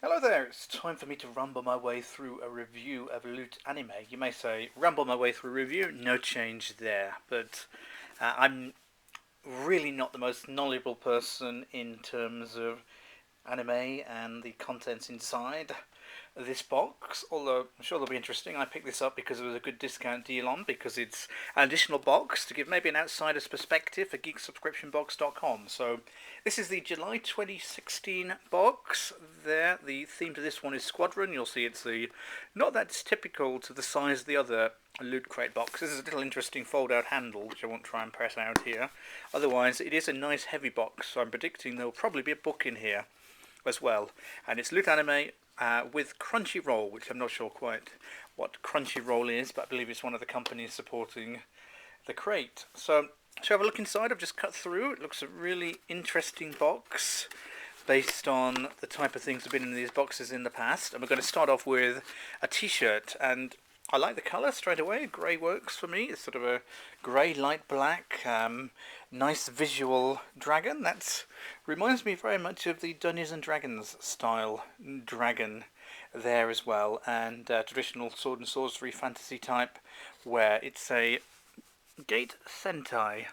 Hello there, it's time for me to rumble my way through a review of Loot Anime. You may say, rumble my way through a review, no change there, but I'm really not the most knowledgeable person in terms of anime and the contents inside this box, although I'm sure they'll be interesting. I picked this up because it was a good discount deal on, because it's an additional box to give maybe an outsider's perspective for geeksubscriptionbox.com. So this is the July 2016 box there. The theme to this one is Squadron. You'll see it's not that typical to the size of the other Loot Crate box. This is a little interesting fold-out handle, which I won't try and press out here. Otherwise, it is a nice heavy box, so I'm predicting there will probably be a book in here as well. And it's Loot Anime with Crunchyroll, which I'm not sure quite what Crunchyroll is, but I believe it's one of the companies supporting the crate. So, shall we have a look inside? I've just cut through. It looks a really interesting box based on the type of things that have been in these boxes in the past. And we're going to start off with a t-shirt, and I like the colour straight away. Grey works for me. It's sort of a grey, light black, nice visual dragon. That reminds me very much of the Dungeons and Dragons style dragon there as well, and traditional sword and sorcery fantasy type, where it's a Gate Sentai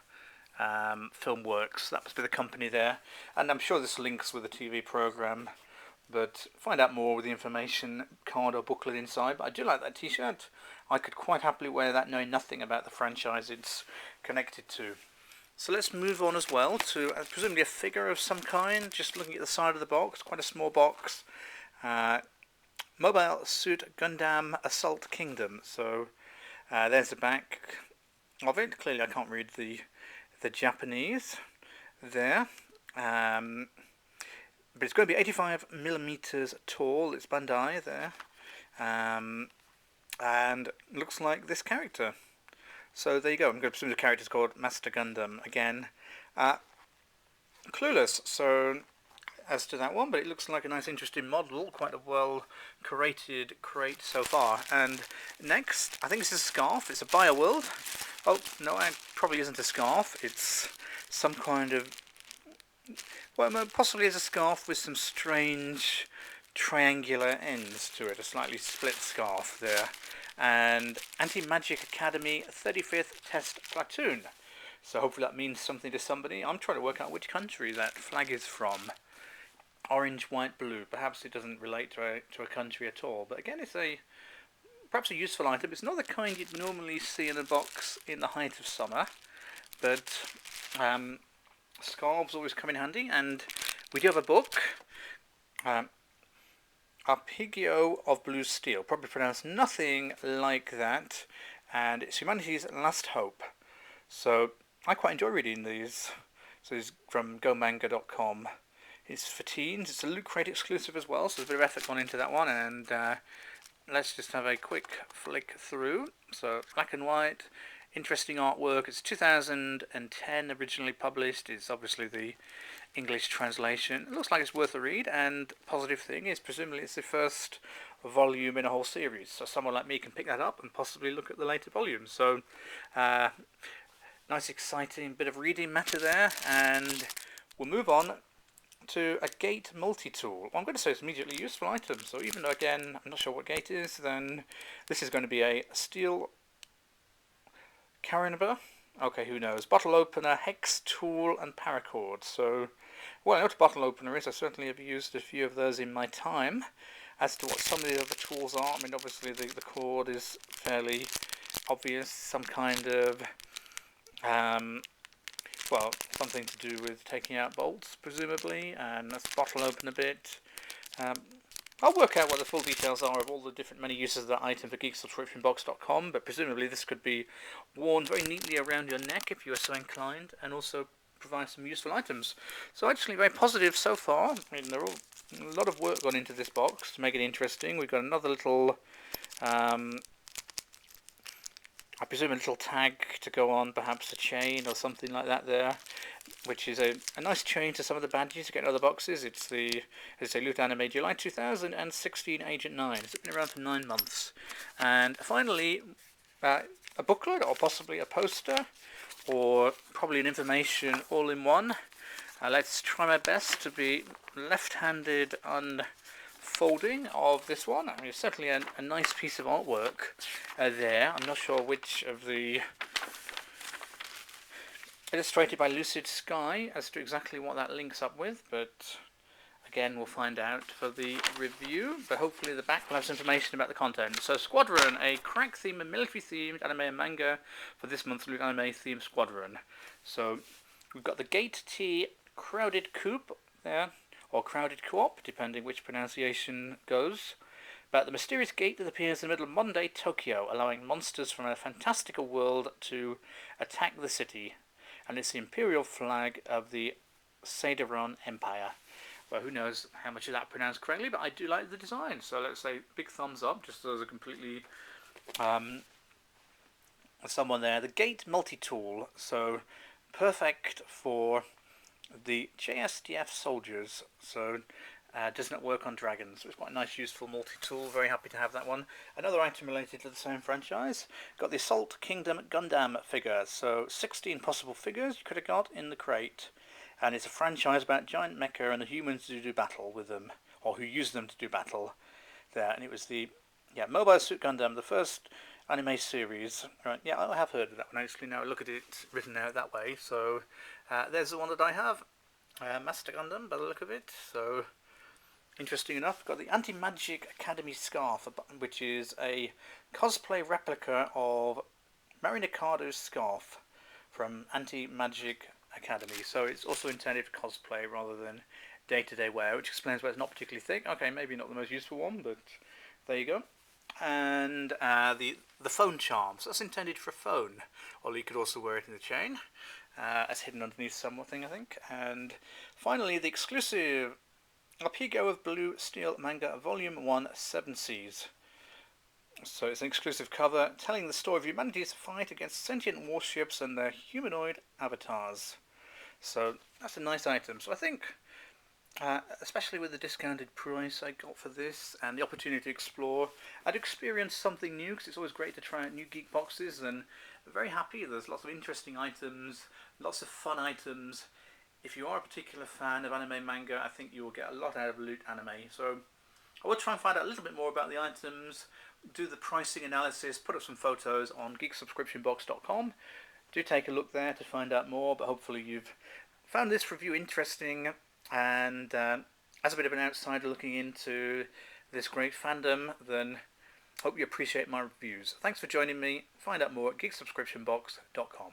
film works. That must be the company there, and I'm sure this links with the TV program, but find out more with the information card or booklet inside. But I do like that t-shirt. I could quite happily wear that knowing nothing about the franchise it's connected to. So let's move on as well to presumably a figure of some kind, just looking at the side of the box, quite a small box. Mobile Suit Gundam Assault Kingdom. So there's the back of it. Clearly I can't read the Japanese there. But it's going to be 85 millimeters tall. It's Bandai there, and looks like this character. So there you go. I'm going to presume the character's called Master Gundam again. Clueless. So as to that one, but it looks like a nice, interesting model. Quite a well curated crate so far. And next, I think this is a scarf. It's a Bioworld. Oh no, it probably isn't a scarf. It's some kind of, well, possibly as a scarf with some strange triangular ends to it, a slightly split scarf there. And Anti-Magic Academy 35th Test Platoon. So hopefully that means something to somebody. I'm trying to work out which country that flag is from. Orange, white, blue. Perhaps it doesn't relate to a country at all. But again, it's perhaps a useful item. It's not the kind you'd normally see in a box in the height of summer. But scarves always come in handy, and we do have a book, Arpeggio of Blue Steel, probably pronounced nothing like that, and it's Humanity's Last Hope. So I quite enjoy reading these. So it's from gomanga.com. It's for teens. It's a Loot Crate exclusive as well, so there's a bit of effort gone into that one, and let's just have a quick flick through. So black and white. Interesting artwork. It's 2010 originally published. It's obviously the English translation. It looks like it's worth a read, and positive thing is presumably it's the first volume in a whole series, so someone like me can pick that up and possibly look at the later volumes. So nice exciting bit of reading matter there, and we'll move on to a Gate multi-tool. Well, I'm going to say it's immediately useful item, so even though again I'm not sure what Gate is, then this is going to be a steel Carinaber. Okay, who knows? Bottle opener, hex tool, and paracord. So, well, I know what a bottle opener is. I certainly have used a few of those in my time. As to what some of the other tools are, I mean, obviously the cord is fairly obvious. Some kind of, well, something to do with taking out bolts, presumably, and that's bottle opener bit. I'll work out what the full details are of all the different many uses of that item for geeksubscriptionbox.com, but presumably this could be worn very neatly around your neck if you are so inclined, and also provide some useful items. So actually very positive so far. I mean, a lot of work gone into this box to make it interesting. We've got another little, I presume a little tag to go on, perhaps a chain or something like that there, which is a nice chain to some of the badges you get in other boxes. It's the, as I say, Loot Anime July 2016 Agent 9. It's been around for 9 months. And finally, a booklet, or possibly a poster, or probably an information all in one. Let's try my best to be left-handed unfolding of this one. I mean, it's certainly a nice piece of artwork there. I'm not sure which of the... Illustrated by Lucid Sky as to exactly what that links up with, but again, we'll find out for the review. But hopefully the back will have some information about the content. So Squadron, a crack theme and military themed anime and manga for this month's Loot Anime themed Squadron. So we've got the Gate T Crowded Coupe there, or Crowded Co-op, depending which pronunciation goes, about the mysterious gate that appears in the middle of modern-day Tokyo, allowing monsters from a fantastical world to attack the city. And it's the imperial flag of the Seideron Empire. Well, who knows how much of that pronounced correctly, but I do like the design. So let's say big thumbs up, just as a completely someone there. The Gate multi-tool, so perfect for the JSDF soldiers. So does not work on dragons. So it's quite a nice, useful multi-tool. Very happy to have that one. Another item related to the same franchise. Got the Assault Kingdom Gundam figure. So 16 possible figures you could have got in the crate. And it's a franchise about giant mecha and the humans who do battle with them, or who use them to do battle there. And it was the Mobile Suit Gundam, the first anime series. Right, yeah, I have heard of that one actually. Now I look at it written out that way. So there's the one that I have. Master Gundam by the look of it. So interesting enough. Got the Anti-Magic Academy scarf, which is a cosplay replica of Marinacado's scarf from Anti-Magic Academy. So it's also intended for cosplay rather than day-to-day wear, which explains why it's not particularly thick. Okay, maybe not the most useful one, but there you go. And the phone charms. That's intended for a phone, or you could also wear it in the chain. It's hidden underneath something, I think. And finally, the exclusive Arpego of Blue Steel Manga Volume 1 7 Seas. So it's an exclusive cover telling the story of humanity's fight against sentient warships and their humanoid avatars. So that's a nice item. So I think, especially with the discounted price I got for this and the opportunity to explore, I'd experience something new, because it's always great to try out new Geek boxes, and I'm very happy. There's lots of interesting items, lots of fun items. If you are a particular fan of anime manga, I think you will get a lot out of Loot Anime. So I will try and find out a little bit more about the items, do the pricing analysis, put up some photos on geeksubscriptionbox.com. Do take a look there to find out more, but hopefully you've found this review interesting, and as a bit of an outsider looking into this great fandom, then hope you appreciate my reviews. Thanks for joining me. Find out more at geeksubscriptionbox.com.